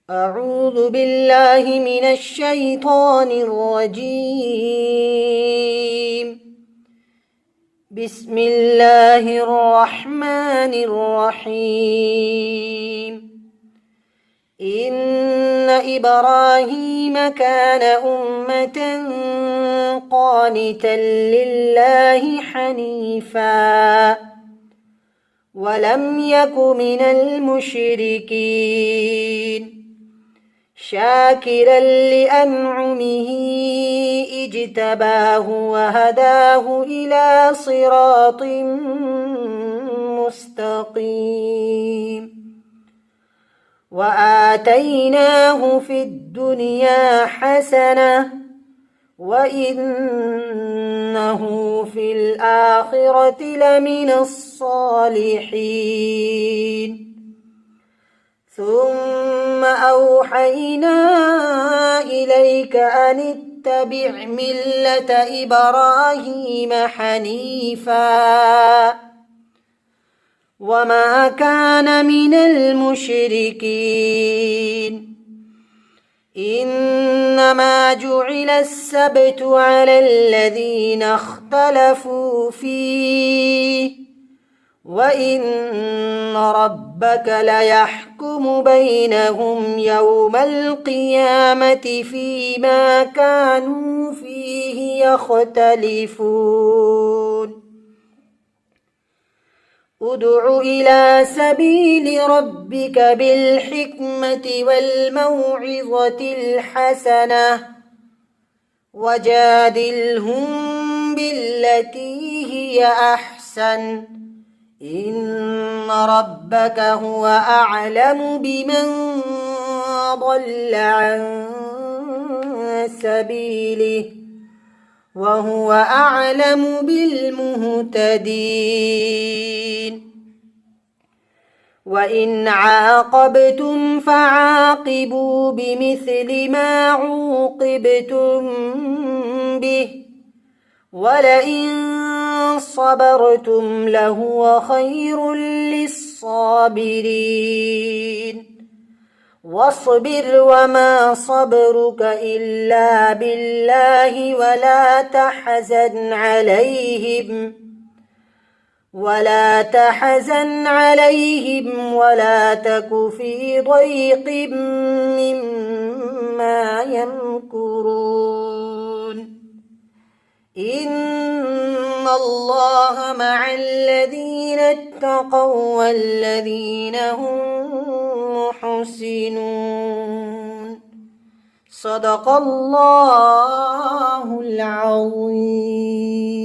أعوذ بالله من الشيطان الرجيم. بسم الله الرحمن الرحيم. إن إبراهيم كان أمة قانتا لله حنيفا ولم يك من المشركين شاكرا لأنعمه اجتباه وهداه إلى صراط مستقيم وآتيناه في الدنيا حسنة وإنه في الآخرة لمن الصالحين ثم أوحينا إليك أن اتبع ملة إبراهيم حنيفا وما كان من المشركين إنما جعل السبت على الذين اختلفوا فيه وإن ربك ليحكم بينهم يوم القيامة فيما كانوا فيه يختلفون ادع إلى سبيل ربك بالحكمة والموعظة الحسنة وجادلهم بالتي هي أحسن إن ربك هو أعلم بمن ضل عن سبيله وهو أعلم بالمهتدين وإن عاقبتم فعاقبوا بمثل ما عوقبتم به ولئن صبرتم لهو خير للصابرين واصبر وما صبرك إلا بالله ولا تحزن عليهم ولا تك في ضيق مما يمكرون إن الله مع الذين اتقوا والذين هم محسنون صدق الله العظيم.